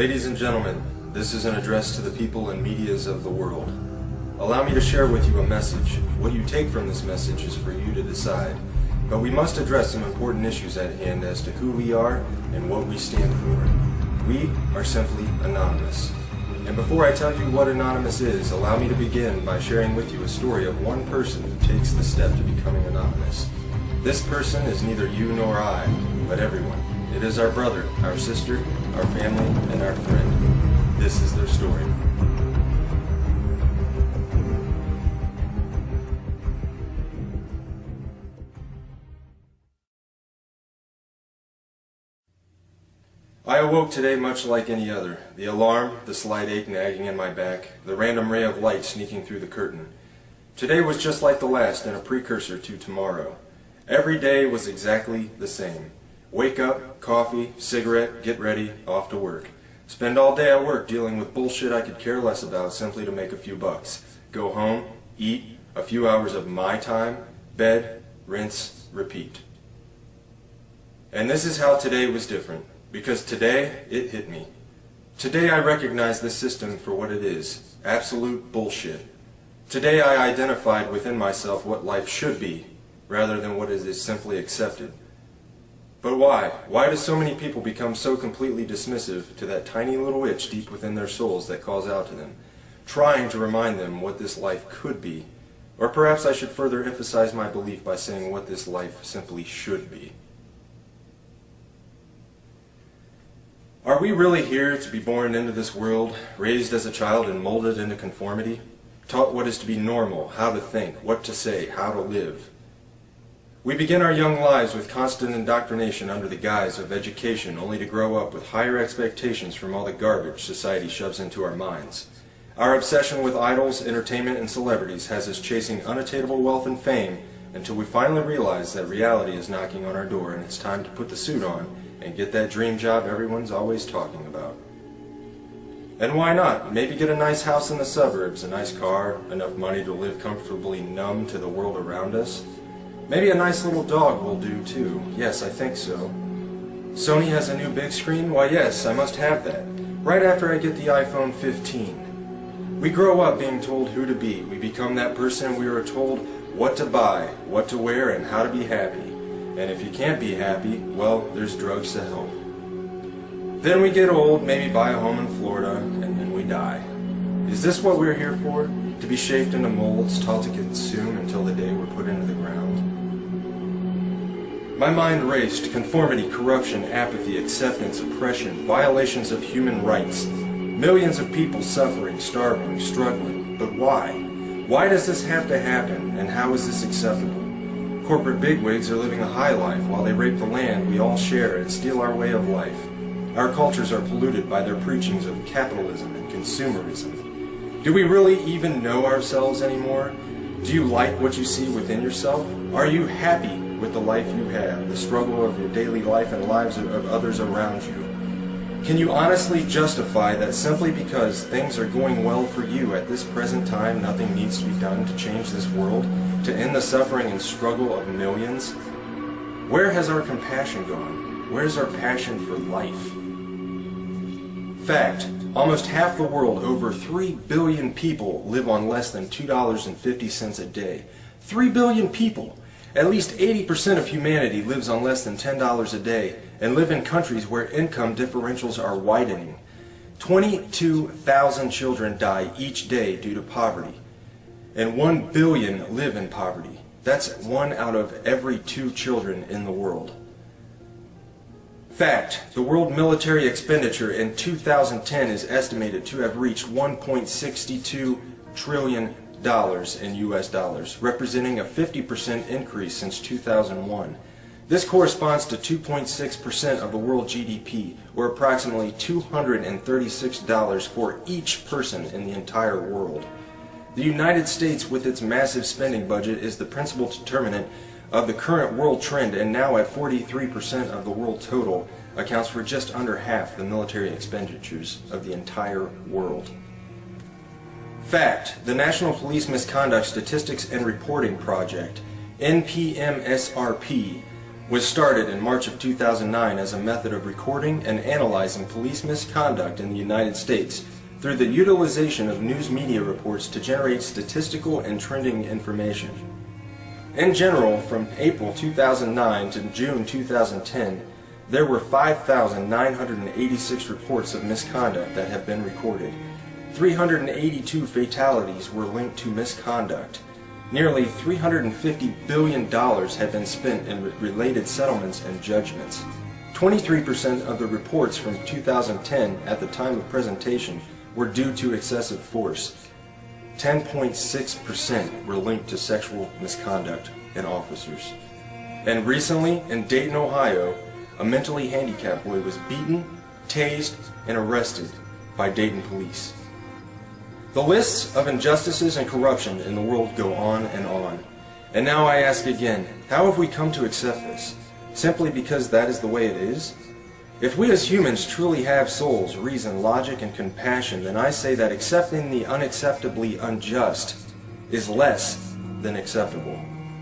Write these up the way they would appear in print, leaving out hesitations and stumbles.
Ladies and gentlemen, this is an address to the people and medias of the world. Allow me to share with you a message. What you take from this message is for you to decide. But we must address some important issues at hand as to who we are and what we stand for. We are simply anonymous. And before I tell you what anonymous is, allow me to begin by sharing with you a story of one person who takes the step to becoming anonymous. This person is neither you nor I, but everyone. It is our brother, our sister, our family, and our friend. This is their story. I awoke today much like any other. The alarm, the slight ache nagging in my back, the random ray of light sneaking through the curtain. Today was just like the last and a precursor to tomorrow. Every day was exactly the same. Wake up, coffee, cigarette, get ready, off to work. Spend all day at work dealing with bullshit I could care less about simply to make a few bucks. Go home, eat, a few hours of my time, bed, rinse, repeat. And this is how today was different. Because today, it hit me. Today I recognize this system for what it is. Absolute bullshit. Today I identified within myself what life should be, rather than what is simply accepted. But why? Why do so many people become so completely dismissive to that tiny little itch deep within their souls that calls out to them, trying to remind them what this life could be? Or perhaps I should further emphasize my belief by saying what this life simply should be. Are we really here to be born into this world, raised as a child and molded into conformity, taught what is to be normal, how to think, what to say, how to live? We begin our young lives with constant indoctrination under the guise of education, only to grow up with higher expectations from all the garbage society shoves into our minds. Our obsession with idols, entertainment, and celebrities has us chasing unattainable wealth and fame until we finally realize that reality is knocking on our door and it's time to put the suit on and get that dream job everyone's always talking about. And why not? Maybe get a nice house in the suburbs, a nice car, enough money to live comfortably numb to the world around us. Maybe a nice little dog will do too. Yes, I think so. Sony has a new big screen? Why yes, I must have that. Right after I get the iPhone 15. We grow up being told who to be. We become that person we are told what to buy, what to wear, and how to be happy. And if you can't be happy, well, there's drugs to help. Then we get old, maybe buy a home in Florida, and then we die. Is this what we're here for? To be shaped into molds, taught to consume until the day we're put into the ground? My mind raced. Conformity, corruption, apathy, acceptance, oppression, violations of human rights. Millions of people suffering, starving, struggling. But why? Why does this have to happen, and how is this acceptable? Corporate bigwigs are living a high life while they rape the land we all share and steal our way of life. Our cultures are polluted by their preachings of capitalism and consumerism. Do we really even know ourselves anymore? Do you like what you see within yourself? Are you happy with the life you have, the struggle of your daily life and lives of others around you? Can you honestly justify that simply because things are going well for you at this present time, nothing needs to be done to change this world, to end the suffering and struggle of millions? Where has our compassion gone? Where is our passion for life? Fact, almost half the world, over 3 billion people, live on less than $2.50 a day. 3 billion people! At least 80% of humanity lives on less than $10 a day and live in countries where income differentials are widening. 22,000 children die each day due to poverty, and 1 billion live in poverty. That's 1 out of every 2 children in the world. Fact, the world military expenditure in 2010 is estimated to have reached $1.62 trillion in US dollars, representing a 50% increase since 2001. This corresponds to 2.6% of the world GDP, or approximately $236 for each person in the entire world. The United States, with its massive spending budget, is the principal determinant of the current world trend, and now at 43% of the world total, accounts for just under half the military expenditures of the entire world. Fact, the National Police Misconduct Statistics and Reporting Project, NPMSRP, was started in March of 2009 as a method of recording and analyzing police misconduct in the United States through the utilization of news media reports to generate statistical and trending information. In general, from April 2009 to June 2010, there were 5,986 reports of misconduct that have been recorded. 382 fatalities were linked to misconduct. Nearly $350 billion have been spent in related settlements and judgments. 23% of the reports from 2010 at the time of presentation were due to excessive force. 10.6% were linked to sexual misconduct in officers. And recently, in Dayton, Ohio, a mentally handicapped boy was beaten, tased, and arrested by Dayton police. The lists of injustices and corruption in the world go on and on. And now I ask again, how have we come to accept this? Simply because that is the way it is? If we as humans truly have souls, reason, logic, and compassion, then I say that accepting the unacceptably unjust is less than acceptable.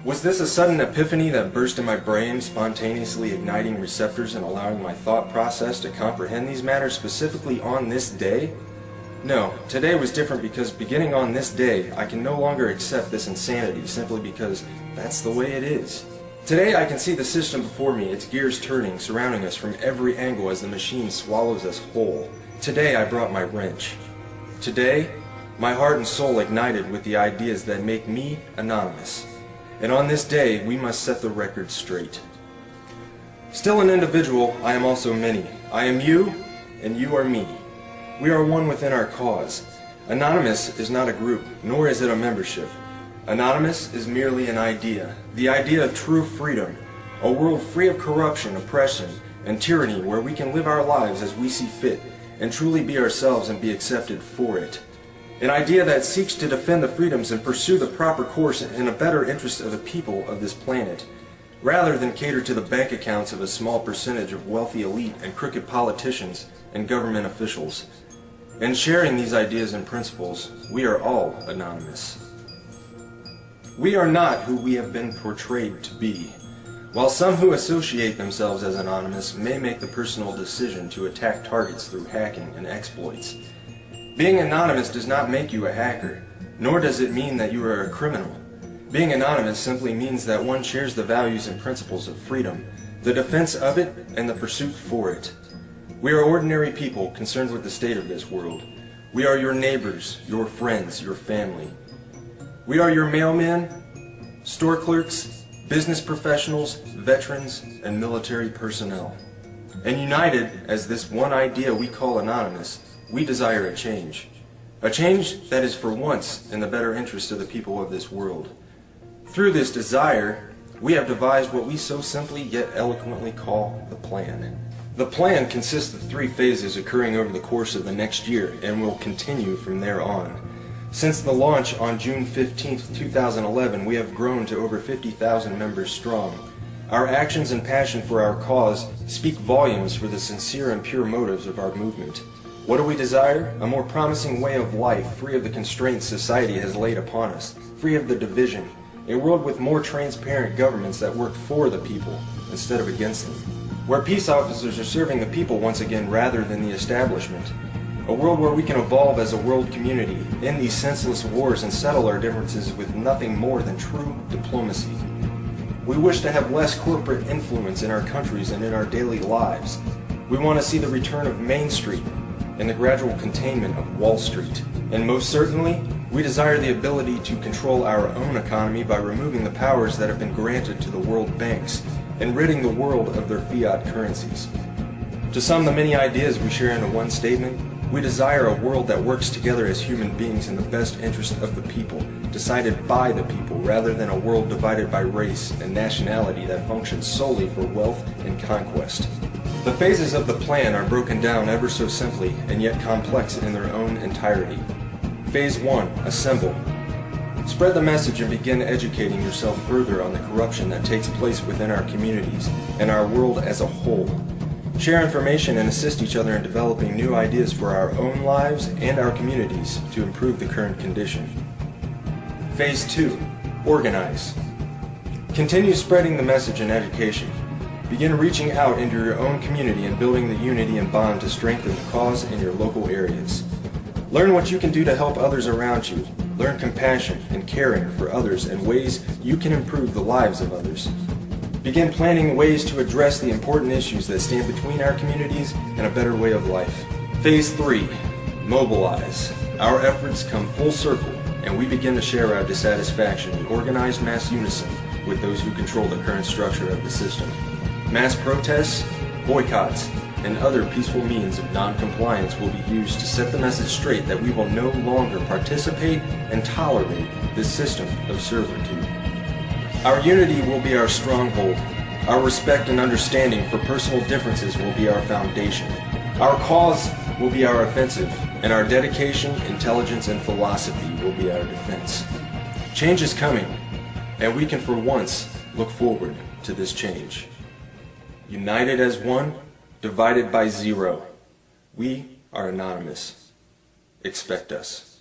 Was this a sudden epiphany that burst in my brain, spontaneously igniting receptors and allowing my thought process to comprehend these matters specifically on this day? No, today was different because beginning on this day, I can no longer accept this insanity simply because that's the way it is. Today I can see the system before me, its gears turning, surrounding us from every angle as the machine swallows us whole. Today I brought my wrench. Today, my heart and soul ignited with the ideas that make me anonymous. And on this day, we must set the record straight. Still an individual, I am also many. I am you, and you are me. We are one within our cause. Anonymous is not a group, nor is it a membership. Anonymous is merely an idea, the idea of true freedom, a world free of corruption, oppression, and tyranny where we can live our lives as we see fit and truly be ourselves and be accepted for it. An idea that seeks to defend the freedoms and pursue the proper course in a better interest of the people of this planet, rather than cater to the bank accounts of a small percentage of wealthy elite and crooked politicians and government officials. In sharing these ideas and principles, we are all anonymous. We are not who we have been portrayed to be. While some who associate themselves as anonymous may make the personal decision to attack targets through hacking and exploits, being anonymous does not make you a hacker, nor does it mean that you are a criminal. Being anonymous simply means that one shares the values and principles of freedom, the defense of it, and the pursuit for it. We are ordinary people concerned with the state of this world. We are your neighbors, your friends, your family. We are your mailmen, store clerks, business professionals, veterans, and military personnel. And united as this one idea we call anonymous, we desire a change that is for once in the better interest of the people of this world. Through this desire, we have devised what we so simply yet eloquently call the plan. The plan consists of 3 phases occurring over the course of the next year and will continue from there on. Since the launch on June 15, 2011, we have grown to over 50,000 members strong. Our actions and passion for our cause speak volumes for the sincere and pure motives of our movement. What do we desire? A more promising way of life, free of the constraints society has laid upon us, free of the division, a world with more transparent governments that work for the people instead of against them, where peace officers are serving the people once again rather than the establishment, a world where we can evolve as a world community, end these senseless wars and settle our differences with nothing more than true diplomacy. We wish to have less corporate influence in our countries and in our daily lives. We want to see the return of Main Street and the gradual containment of Wall Street. And most certainly, we desire the ability to control our own economy by removing the powers that have been granted to the world banks and ridding the world of their fiat currencies. To sum the many ideas we share into one statement, we desire a world that works together as human beings in the best interest of the people, decided by the people, rather than a world divided by race and nationality that functions solely for wealth and conquest. The phases of the plan are broken down ever so simply and yet complex in their own entirety. Phase 1. Assemble. Spread the message and begin educating yourself further on the corruption that takes place within our communities and our world as a whole. Share information and assist each other in developing new ideas for our own lives and our communities to improve the current condition. Phase 2. Organize. Continue spreading the message and education. Begin reaching out into your own community and building the unity and bond to strengthen the cause in your local areas. Learn what you can do to help others around you. Learn compassion and caring for others and ways you can improve the lives of others. Begin planning ways to address the important issues that stand between our communities and a better way of life. Phase 3. Mobilize. Our efforts come full circle, and we begin to share our dissatisfaction in organized mass unison with those who control the current structure of the system. Mass protests, boycotts, and other peaceful means of non-compliance will be used to set the message straight that we will no longer participate and tolerate this system of servitude. Our unity will be our stronghold. Our respect and understanding for personal differences will be our foundation. Our cause will be our offensive, and our dedication, intelligence, and philosophy will be our defense. Change is coming, and we can for once look forward to this change. United as one, divided by zero. We are anonymous. Expect us.